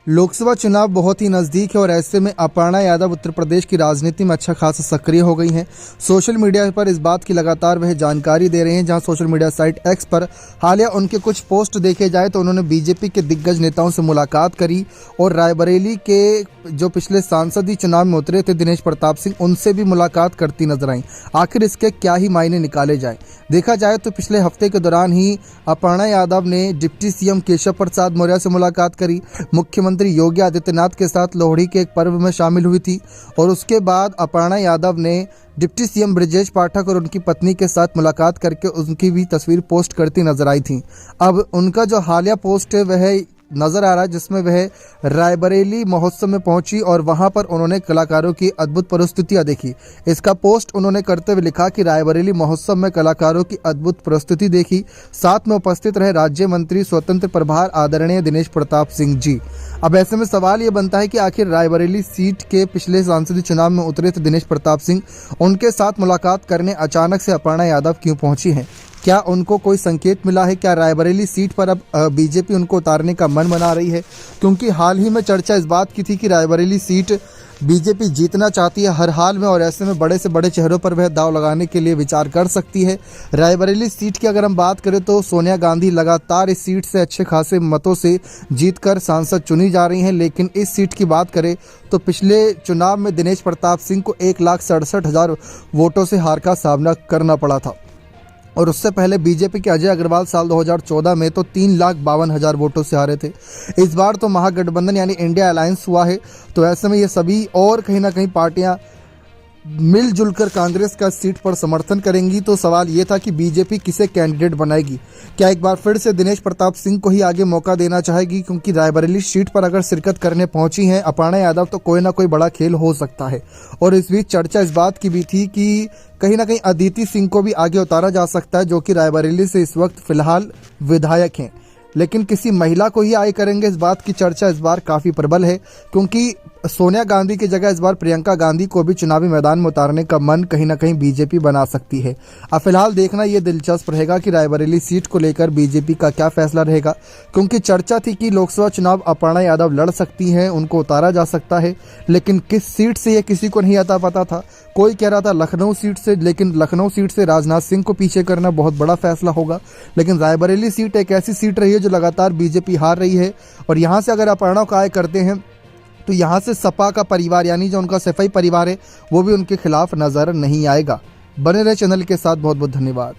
लोकसभा चुनाव बहुत ही नज़दीक है और ऐसे में अपर्णा यादव उत्तर प्रदेश की राजनीति में अच्छा खासा सक्रिय हो गई हैं। सोशल मीडिया पर इस बात की लगातार वह जानकारी दे रहे हैं। जहां सोशल मीडिया साइट एक्स पर हालिया उनके कुछ पोस्ट देखे जाए तो उन्होंने बीजेपी के दिग्गज नेताओं से मुलाकात करी और रायबरेली के जो पिछले सांसदीय चुनाव में उतरे थे दिनेश प्रताप सिंह, उनसे भी मुलाकात करती नजर आई। आखिर इसके क्या ही मायने निकाले जाए? देखा जाए तो पिछले हफ्ते के दौरान ही अपर्णा यादव ने डिप्टी सीएम केशव प्रसाद मौर्य से मुलाकात करी, मुख्यमंत्री योगी आदित्यनाथ के साथ लोहड़ी के एक पर्व में शामिल हुई थी और उसके बाद अपर्णा यादव ने डिप्टी सीएम ब्रजेश पाठक और उनकी पत्नी के साथ मुलाकात करके उनकी भी तस्वीर पोस्ट करती नजर आई थी। अब उनका जो हालिया पोस्ट है वह नजर आ रहा है जिसमें वह रायबरेली महोत्सव में पहुंची और वहां पर उन्होंने कलाकारों की अद्भुत प्रस्तुतियां देखी। इसका पोस्ट उन्होंने करते हुए लिखा कि रायबरेली महोत्सव में कलाकारों की अद्भुत प्रस्तुति देखी, साथ में उपस्थित रहे राज्य मंत्री स्वतंत्र प्रभार आदरणीय दिनेश प्रताप सिंह जी। अब ऐसे में सवाल ये बनता है कि आखिर रायबरेली सीट के पिछले सांसदीय चुनाव में उतरे थे दिनेश प्रताप सिंह, उनके साथ मुलाकात करने अचानक से अपर्णा यादव क्यों पहुंची हैं? क्या उनको कोई संकेत मिला है? क्या रायबरेली सीट पर अब बीजेपी उनको उतारने का मन बना रही है? क्योंकि हाल ही में चर्चा इस बात की थी कि रायबरेली सीट बीजेपी जीतना चाहती है हर हाल में और ऐसे में बड़े से बड़े चेहरों पर वह दांव लगाने के लिए विचार कर सकती है। रायबरेली सीट की अगर हम बात करें तो सोनिया गांधी लगातार इस सीट से अच्छे खासे मतों से जीतकर सांसद चुनी जा रही हैं, लेकिन इस सीट की बात करें तो पिछले चुनाव में दिनेश प्रताप सिंह को 1,67,000 वोटों से हार का सामना करना पड़ा था और उससे पहले बीजेपी के अजय अग्रवाल साल 2014 में तो 3,52,000 वोटों से हारे थे। इस बार तो महागठबंधन यानी इंडिया अलायंस हुआ है, तो ऐसे में ये सभी और कहीं ना कहीं पार्टियां मिलजुल कर कांग्रेस का सीट पर समर्थन करेंगी। तो सवाल ये था कि बीजेपी किसे कैंडिडेट बनाएगी? क्या एक बार फिर से दिनेश प्रताप सिंह को ही आगे मौका देना चाहेगी? क्योंकि रायबरेली सीट पर अगर शिरकत करने पहुंची हैं अपर्णा यादव तो कोई ना कोई बड़ा खेल हो सकता है। और इस बीच चर्चा इस बात की भी थी कि कहीं ना कहीं अदिति सिंह को भी आगे उतारा जा सकता है, जो कि रायबरेली से इस वक्त फिलहाल विधायक हैं, लेकिन किसी महिला को ही आगे करेंगे, इस बात की चर्चा इस बार काफ़ी प्रबल है। क्योंकि सोनिया गांधी की जगह इस बार प्रियंका गांधी को भी चुनावी मैदान में उतारने का मन कहीं ना कहीं बीजेपी बना सकती है। अब फिलहाल देखना ये दिलचस्प रहेगा कि रायबरेली सीट को लेकर बीजेपी का क्या फैसला रहेगा, क्योंकि चर्चा थी कि लोकसभा चुनाव अपर्णा यादव लड़ सकती हैं, उनको उतारा जा सकता है, लेकिन किस सीट से ये किसी को नहीं आता पता था। कोई कह रहा था लखनऊ सीट से, लेकिन लखनऊ सीट से राजनाथ सिंह को पीछे करना बहुत बड़ा फैसला होगा। लेकिन रायबरेली सीट एक ऐसी सीट रही है जो लगातार बीजेपी हार रही है और यहाँ से अगर अपर्णा को आगे करते हैं तो यहाँ से सपा का परिवार यानी जो उनका सफाई परिवार है वो भी उनके खिलाफ नजर नहीं आएगा। बने रहे चैनल के साथ, बहुत बहुत धन्यवाद।